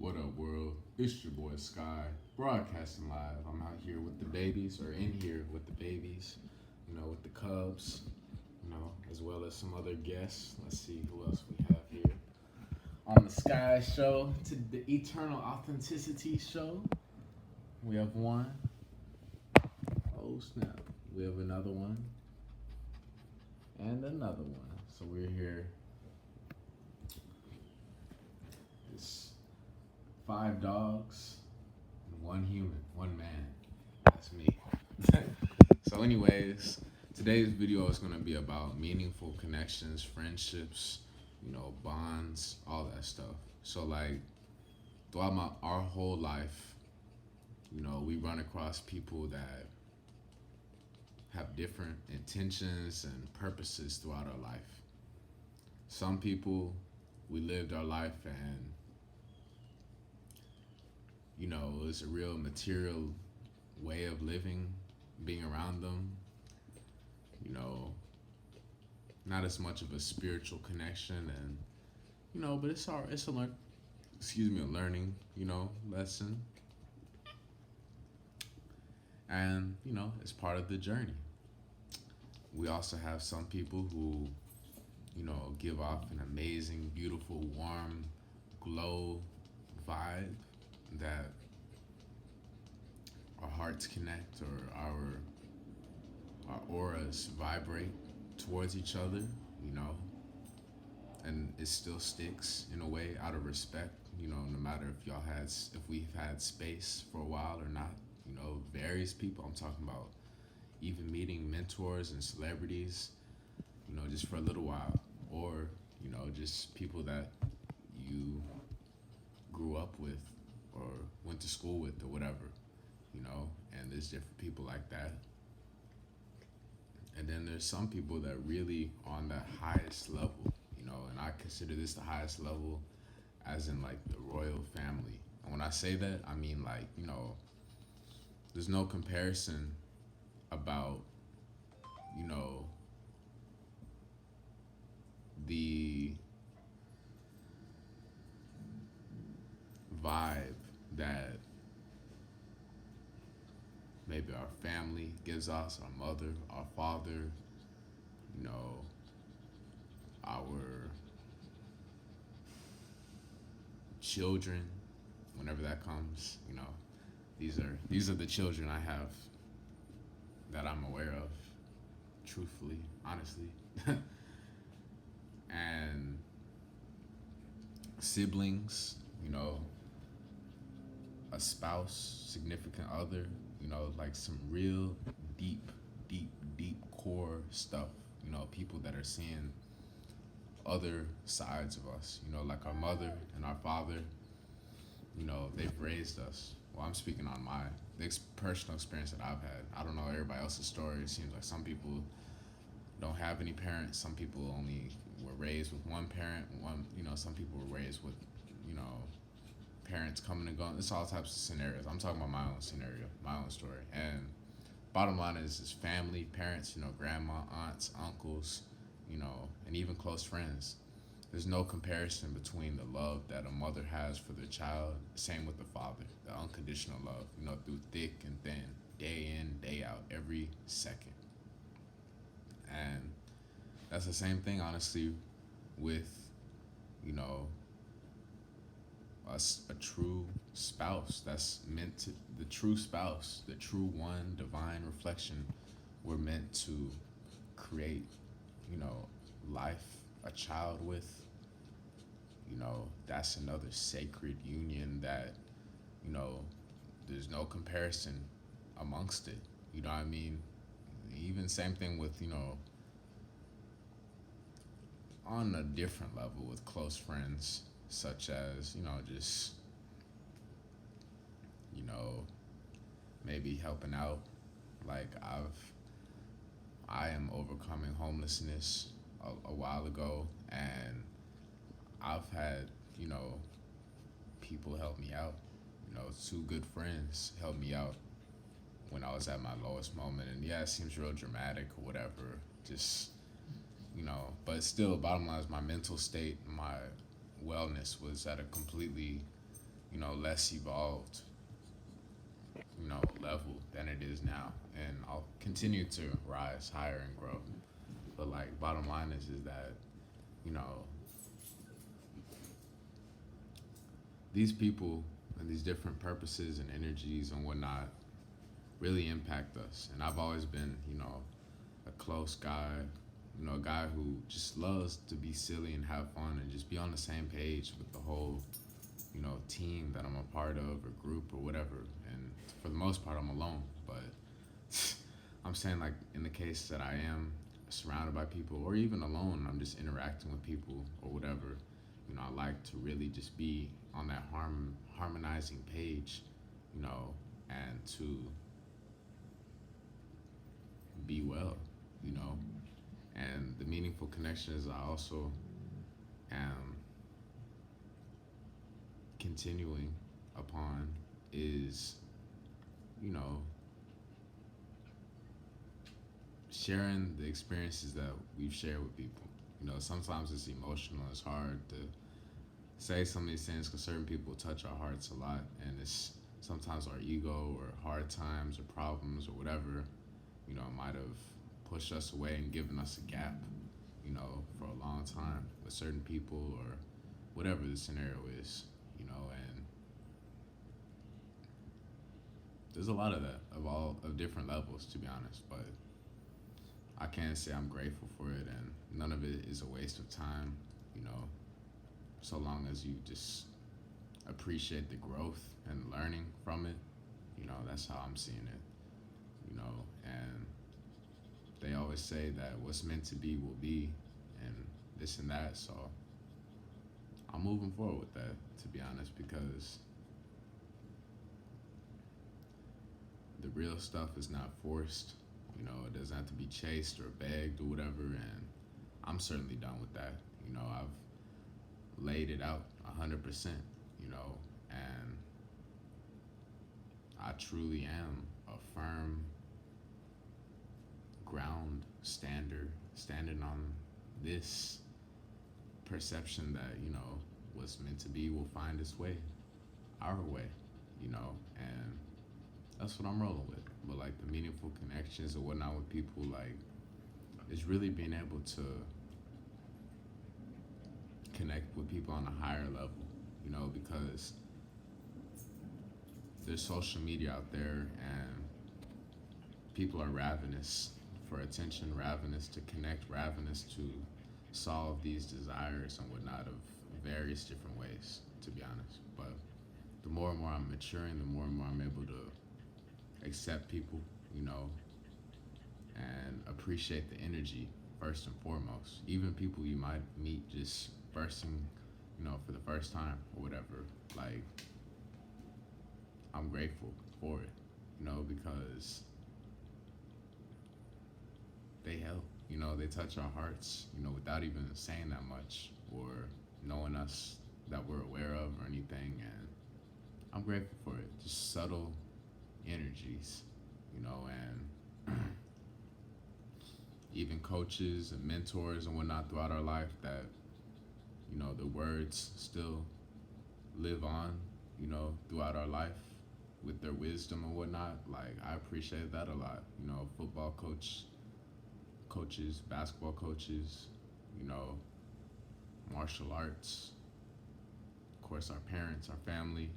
What up, world? It's your boy Sky, broadcasting live. I'm out here with the babies, or in here with the babies, with the Cubs, as well as some other guests. Let's see who else we have here. On the Sky Show, to the Eternal Authenticity Show, we have one. Oh, snap. We have another one. And another one. So we're here. It's 5 dogs, and 1 human, 1 man. That's me. So anyways, today's video is going to be about meaningful connections, friendships, bonds, all that stuff. So like throughout our whole life, we run across people that have different intentions and purposes throughout our life. Some people, we lived our life and it's a real material way of living, being around them, not as much of a spiritual connection, and but it's a learning, lesson, and it's part of the journey. We also have some people who give off an amazing, beautiful, warm glow vibe that our hearts connect, or our auras vibrate towards each other, and it still sticks in a way out of respect, no matter if we've had space for a while or not, various people. I'm talking about even meeting mentors and celebrities, just for a little while, or just people that you grew up with or went to school with or whatever, and there's different people like that. And then there's some people that really on the highest level, and I consider this the highest level, as in like the royal family. And when I say that, I mean like, there's no comparison about, the vibe that maybe our family gives us, our mother, our father, our children, whenever that comes, these are the children I have that I'm aware of, truthfully, honestly. And siblings, a spouse, significant other, like some real deep, deep, deep core stuff, people that are seeing other sides of us, like our mother and our father, they've raised us. Well, I'm speaking on the personal experience that I've had. I don't know everybody else's story. It seems like some people don't have any parents. Some people only were raised with one parent. Some people were raised with, parents coming and going. It's all types of scenarios. I'm talking about my own scenario, my own story. And bottom line is family, parents, grandma, aunts, uncles, and even close friends. There's no comparison between the love that a mother has for their child. Same with the father, the unconditional love, through thick and thin, day in, day out, every second. And that's the same thing, honestly, with, a true spouse that's meant to, the true spouse, the true one, divine reflection, we're meant to create, life, a child with. That's another sacred union that, there's no comparison amongst it. You know what I mean? Even same thing with, on a different level with close friends, such as, just, maybe helping out. Like I am overcoming homelessness a while ago, and I've had, people help me out. 2 good friends helped me out when I was at my lowest moment. And yeah, it seems real dramatic or whatever. Just, but still, bottom line is my mental state, my wellness was at a completely, less evolved, level than it is now. And I'll continue to rise higher and grow. But like bottom line is that, you know, these people and these different purposes and energies and whatnot really impact us. And I've always been, a close guy, a guy who just loves to be silly and have fun and just be on the same page with the whole, team that I'm a part of or group or whatever. And for the most part, I'm alone. But I'm saying, like, in the case that I am surrounded by people or even alone, I'm just interacting with people or whatever, I like to really just be on that harmonizing page, and to be well, you know. And the meaningful connections I also am continuing upon is, you know, sharing the experiences that we've shared with people. Sometimes it's emotional, it's hard to say some of these things because certain people touch our hearts a lot, and it's sometimes our ego or hard times or problems or whatever, might have pushed us away and given us a gap, for a long time with certain people or whatever the scenario is, and there's a lot of that of different levels, to be honest, but I can't say I'm grateful for it, and none of it is a waste of time, so long as you just appreciate the growth and learning from it, that's how I'm seeing it, and they always say that what's meant to be will be, and this and that, so I'm moving forward with that, to be honest, because the real stuff is not forced. It doesn't have to be chased or begged or whatever, and I'm certainly done with that. I've laid it out 100%, and I truly am a firm ground standing on this perception that, what's meant to be will find its way, our way, and that's what I'm rolling with. But like the meaningful connections and whatnot with people, like, is really being able to connect with people on a higher level, because there's social media out there and people are ravenous for attention, ravenous to connect, ravenous to solve these desires and whatnot of various different ways, to be honest. But the more and more I'm maturing, the more and more I'm able to accept people, and appreciate the energy first and foremost. Even people you might meet just bursting, for the first time or whatever. Like, I'm grateful for it, because they help, they touch our hearts, without even saying that much or knowing us that we're aware of or anything. And I'm grateful for it. Just subtle energies, and even coaches and mentors and whatnot throughout our life that, the words still live on, throughout our life with their wisdom and whatnot. Like, I appreciate that a lot. Football coaches, basketball coaches, martial arts, of course, our parents, our family,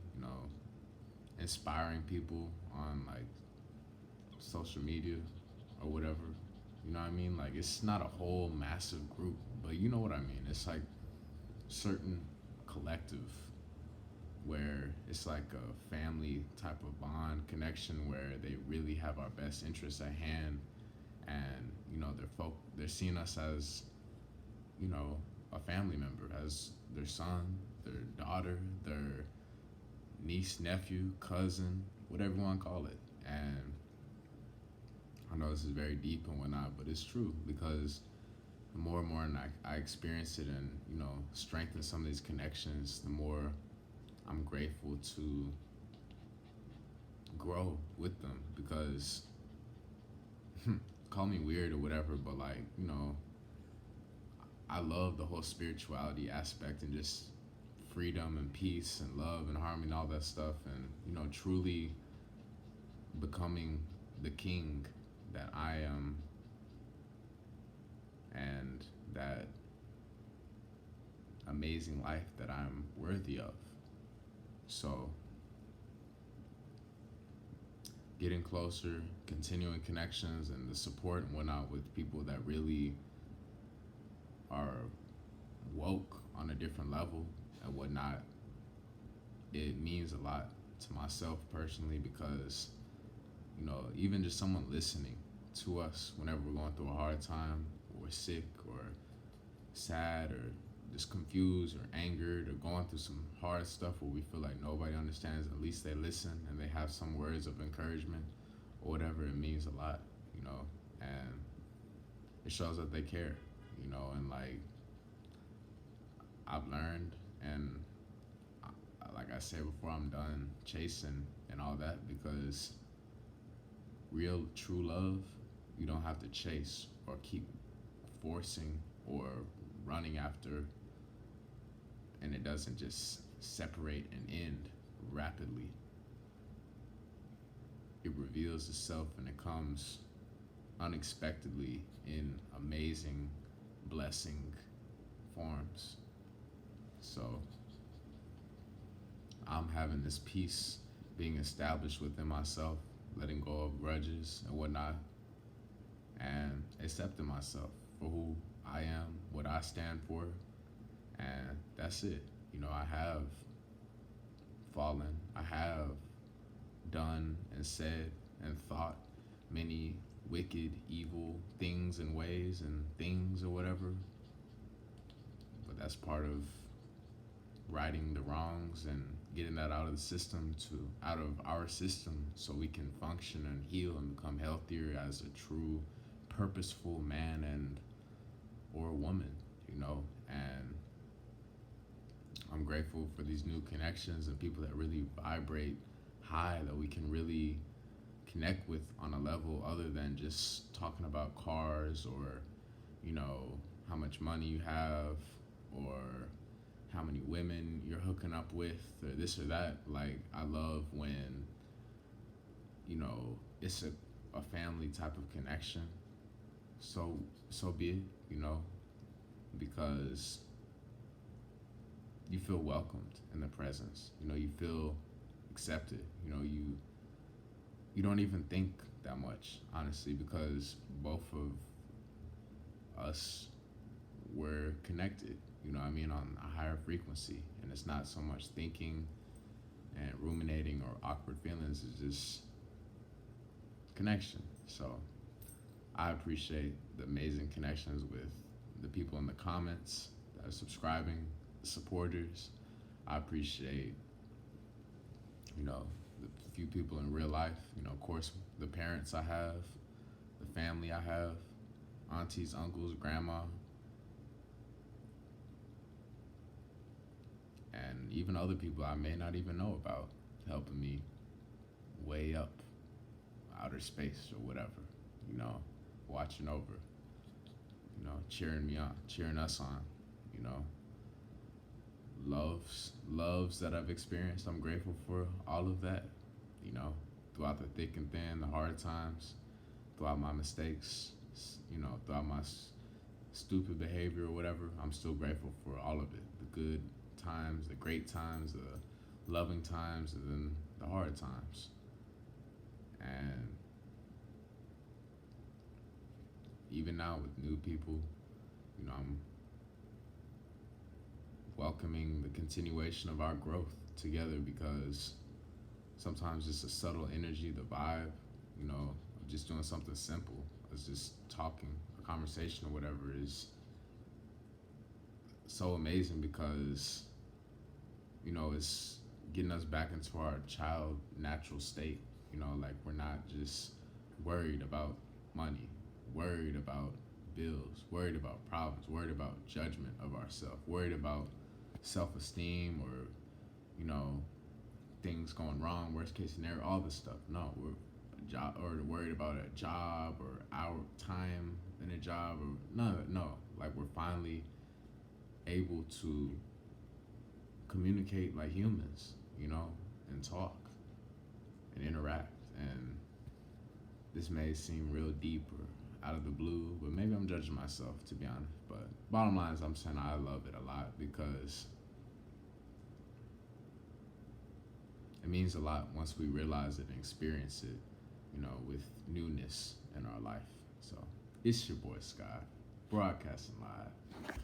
inspiring people on like social media or whatever. You know what I mean? Like, it's not a whole massive group, but you know what I mean. It's like certain collective where it's like a family type of bond connection where they really have our best interests at hand, and they're seeing us as, a family member, as their son, their daughter, their niece, nephew, cousin, whatever you want to call it. And I know this is very deep and whatnot, but it's true, because the more and more I experience it and, strengthen some of these connections, the more I'm grateful to grow with them. Because call me weird or whatever, but like, I love the whole spirituality aspect and just freedom and peace and love and harmony and all that stuff, and truly becoming the king that I am, and that amazing life that I'm worthy of. So getting closer, continuing connections and the support and whatnot with people that really are woke on a different level and whatnot, it means a lot to myself personally, because even just someone listening to us whenever we're going through a hard time, or we're sick or sad or just confused or angered or going through some hard stuff where we feel like nobody understands, at least they listen and they have some words of encouragement or whatever. It means a lot, and it shows that they care, and like I've learned, and like I said before, I'm done chasing and all that, because real true love, you don't have to chase or keep forcing or running after, and it doesn't just separate and end rapidly. It reveals itself and it comes unexpectedly in amazing blessing forms. So I'm having this peace being established within myself, letting go of grudges and whatnot, and accepting myself for who I am, what I stand for, and that's it. I have fallen, I have done and said and thought many wicked, evil things and ways and things or whatever, but that's part of righting the wrongs and getting that out of the system, out of our system, so we can function and heal and become healthier as a true purposeful man and or woman, and I'm grateful for these new connections and people that really vibrate high, that we can really connect with on a level other than just talking about cars, or how much money you have, or how many women you're hooking up with, or this or that. Like, I love when it's a family type of connection. So be it, because you feel welcomed in the presence. You feel accepted. You don't even think that much, honestly, because both of us were connected, on a higher frequency. And it's not so much thinking and ruminating or awkward feelings, it's just connection. So I appreciate the amazing connections with the people in the comments that are subscribing, the supporters. I appreciate, the few people in real life, of course, the parents I have, the family I have, aunties, uncles, grandma, and even other people I may not even know about, helping me way up outer space or whatever, watching over, cheering me on, cheering us on, loves that I've experienced. I'm grateful for all of that, throughout the thick and thin, the hard times, throughout my mistakes, throughout my stupid behavior or whatever. I'm still grateful for all of it, the good times, the great times, the loving times, and then the hard times. And even now with new people, I'm welcoming the continuation of our growth together, because sometimes it's a subtle energy, the vibe, of just doing something simple, as just talking, a conversation or whatever, is so amazing, because it's getting us back into our child natural state. Like, we're not just worried about money, worried about bills, worried about problems, worried about judgment of ourselves, worried about self-esteem, or things going wrong, worst case scenario, all this stuff. No, we're worried about a job or our time in a job, or no. Like, we're finally able to communicate like humans, you know, and talk and interact. And this may seem real deep or out of the blue, but maybe I'm judging myself, to be honest. But bottom line is, I'm saying I love it a lot because it means a lot once we realize it and experience it, you know, with newness in our life. So it's your boy Sky, broadcasting live.